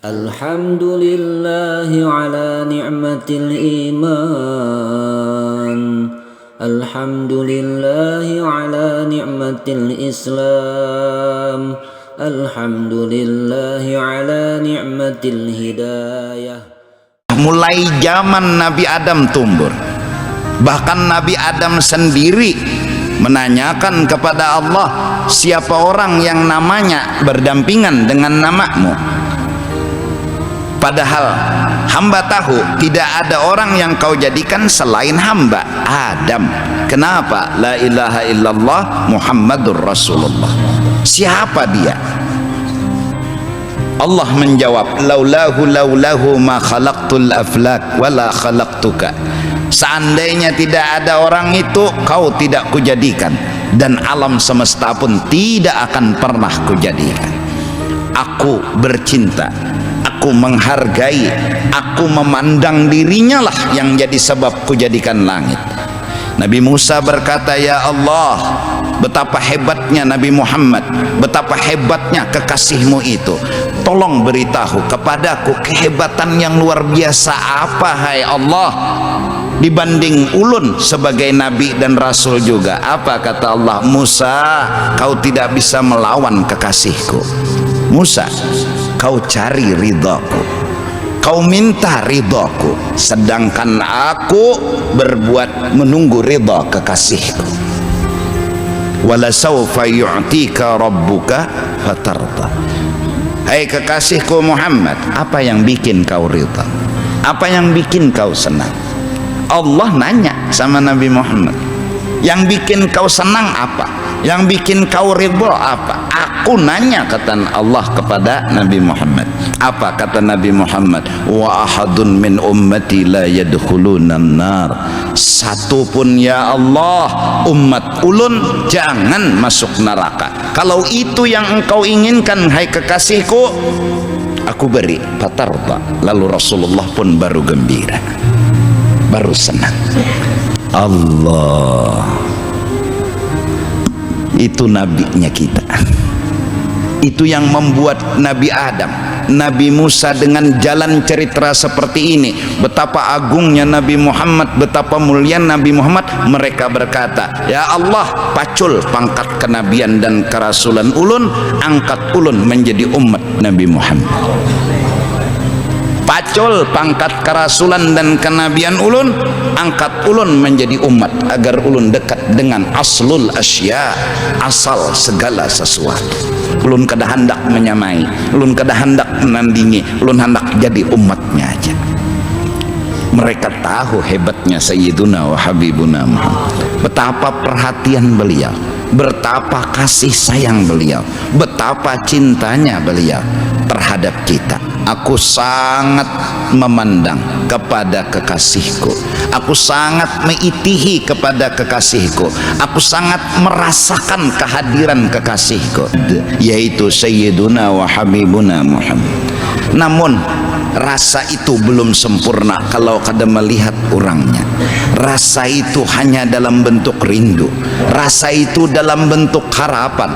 Alhamdulillahi ala ni'matil iman. Alhamdulillahi ala ni'matil islam. Alhamdulillahi ala ni'matil hidayah. Mulai zaman Nabi Adam tumbuh, bahkan Nabi Adam sendiri menanyakan kepada Allah, siapa orang yang namanya berdampingan dengan namamu? Padahal hamba tahu tidak ada orang yang kau jadikan selain hamba Adam. Kenapa? La ilaha illallah Muhammadur Rasulullah. Siapa dia? Allah menjawab, laulahu ma khalaqtul aflak wala khalaqtuka. Seandainya tidak ada orang itu, kau tidak kujadikan, dan alam semesta pun tidak akan pernah kujadikan. Aku bercinta, aku menghargai, aku memandang dirinya lah yang jadi sebab kujadikan langit. Nabi Musa berkata, ya Allah, betapa hebatnya Nabi Muhammad, betapa hebatnya kekasihmu itu. Tolong beritahu kepadaku kehebatan yang luar biasa apa, hai Allah, dibanding ulun sebagai nabi dan rasul juga. Apa kata Allah? Musa, kau tidak bisa melawan kekasihku. Musa, kau cari ridhaku, kau minta ridhaku, sedangkan aku berbuat menunggu ridha kekasihku. Wala sawfa yu'tika rabbuka fatarda. Hai kekasihku Muhammad, apa yang bikin kau ridha? Apa yang bikin kau senang? Allah nanya sama Nabi Muhammad, yang bikin kau senang apa? Yang bikin kau ridha apa? Aku nanya, kata Allah kepada Nabi Muhammad. Apa kata Nabi Muhammad? Wa ahadun min ummati la yadkhulunan nar. Satu pun ya Allah, umat ulun jangan masuk neraka. Kalau itu yang engkau inginkan, hai kekasihku, aku beri. Fatarda. Lalu Rasulullah pun baru gembira, baru senang. Allah, itu nabinya kita. Itu yang membuat Nabi Adam, Nabi Musa dengan jalan cerita seperti ini. Betapa agungnya Nabi Muhammad, betapa mulia Nabi Muhammad. Mereka berkata, ya Allah, pacul pangkat kenabian dan kerasulan ulun, angkat ulun menjadi umat Nabi Muhammad. Pacul pangkat kerasulan dan kenabian ulun, angkat ulun menjadi umat, agar ulun dekat dengan aslul asya, asal segala sesuatu. Ulun kada hendak menyamai, ulun kada hendak menandingi, ulun hendak jadi umatnya aja. Mereka tahu hebatnya Sayyiduna wa Habibuna Muhammad, betapa perhatian beliau, betapa kasih sayang beliau, betapa cintanya beliau terhadap kita. Aku sangat memandang kepada kekasihku, aku sangat meitihi kepada kekasihku, aku sangat merasakan kehadiran kekasihku, yaitu Sayyiduna wa Habibuna Muhammad. Namun rasa itu belum sempurna kalau kada melihat orangnya. Rasa itu hanya dalam bentuk rindu, rasa itu dalam bentuk harapan.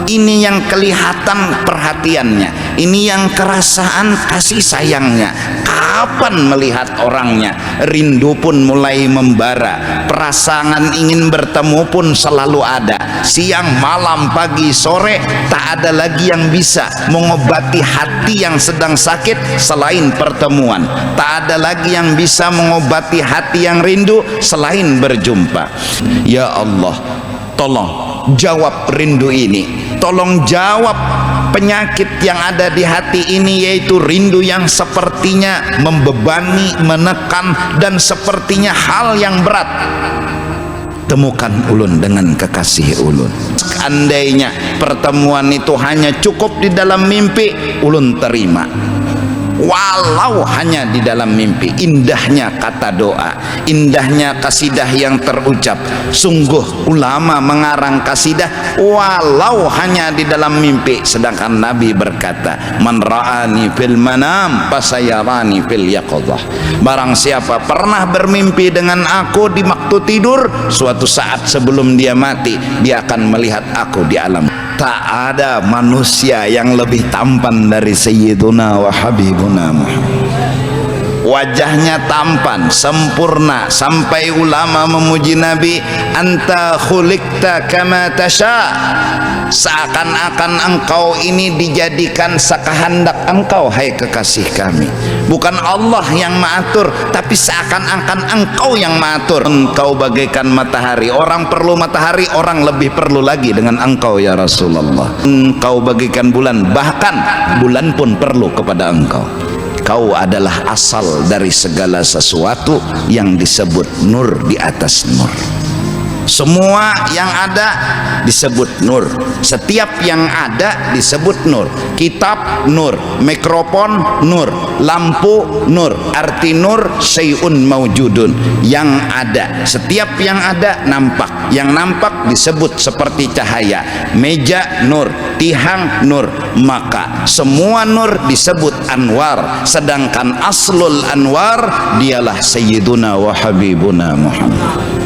Ini yang kelihatan perhatiannya, ini yang kerasaan kasih sayangnya. Kapan melihat orangnya, rindu pun mulai membara, perasaan ingin bertemu pun selalu ada. Siang, malam, pagi, sore, tak ada lagi yang bisa mengobati hati yang sedang sakit selain pertemuan. Tak ada lagi yang bisa mengobati hati yang rindu selain berjumpa. Ya Allah, tolong jawab rindu ini, tolong jawab penyakit yang ada di hati ini, yaitu rindu yang sepertinya membebani, menekan, dan sepertinya hal yang berat. Temukan ulun dengan kekasih ulun. Seandainya pertemuan itu hanya cukup di dalam mimpi, ulun terima. Walau hanya di dalam mimpi. Indahnya kata doa, indahnya kasidah yang terucap. Sungguh ulama mengarang kasidah walau hanya di dalam mimpi. Sedangkan Nabi berkata, man ra'ani fil manam fasayarani fil yaqadhah. Barang siapa pernah bermimpi dengan aku di waktu tidur, suatu saat sebelum dia mati, dia akan melihat aku di alam. tak ada manusia yang lebih tampan dari Sayyiduna wa Habibuna Muhammad. Wajahnya tampan, sempurna, sampai ulama memuji Nabi, anta khuliqta kama tasha, seakan-akan engkau ini dijadikan sekehendak engkau, hai kekasih kami. Bukan Allah yang mengatur, tapi seakan-akan engkau yang mengatur. Engkau bagaikan matahari, orang perlu matahari, orang lebih perlu lagi dengan engkau ya Rasulullah. Engkau bagaikan bulan, bahkan bulan pun perlu kepada engkau. Kau adalah asal dari segala sesuatu yang disebut nur di atas nur. Semua yang ada disebut nur. Setiap yang ada disebut nur. Kitab nur, mikrofon nur, lampu nur. Arti nur syai'un maujudun, yang ada. Setiap yang ada nampak. Yang nampak disebut seperti cahaya. Meja nur, tihang nur. Maka semua nur disebut anwar. Sedangkan aslul anwar dialah Sayyiduna wa Habibuna Muhammad.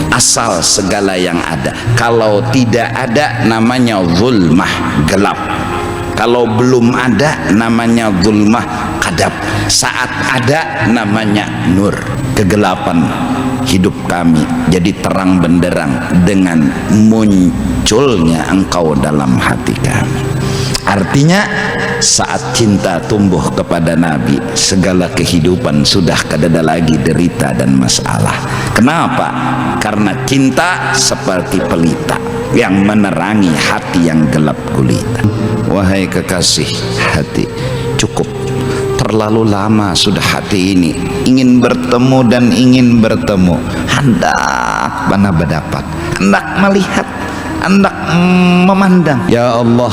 Asal segala yang ada. Kalau tidak ada namanya zulmah, gelap. Kalau belum ada namanya zulmah, kadab. Saat ada namanya nur. Kegelapan hidup kami jadi terang benderang dengan munculnya engkau dalam hati kami. Artinya saat cinta tumbuh kepada Nabi, segala kehidupan sudah kadada lagi derita dan masalah. Kenapa? Karena cinta seperti pelita yang menerangi hati yang gelap gulita. Wahai kekasih hati, cukup. Terlalu lama sudah hati ini ingin bertemu dan ingin bertemu. Hendak mana berdapat, hendak melihat, hendak memandang. Ya Allah,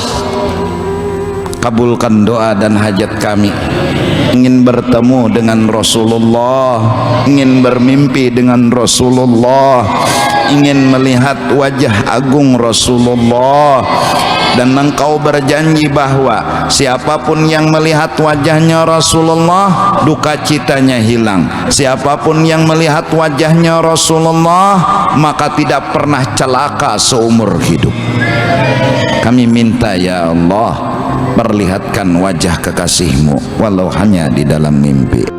kabulkan doa dan hajat kami. Ingin bertemu dengan Rasulullah, ingin bermimpi dengan Rasulullah, ingin melihat wajah agung Rasulullah. Dan engkau berjanji bahwa siapapun yang melihat wajahnya Rasulullah, duka citanya hilang. Siapapun yang melihat wajahnya Rasulullah, maka tidak pernah celaka seumur hidup. Kami minta ya Allah, perlihatkan wajah kekasihmu walau hanya di dalam mimpi.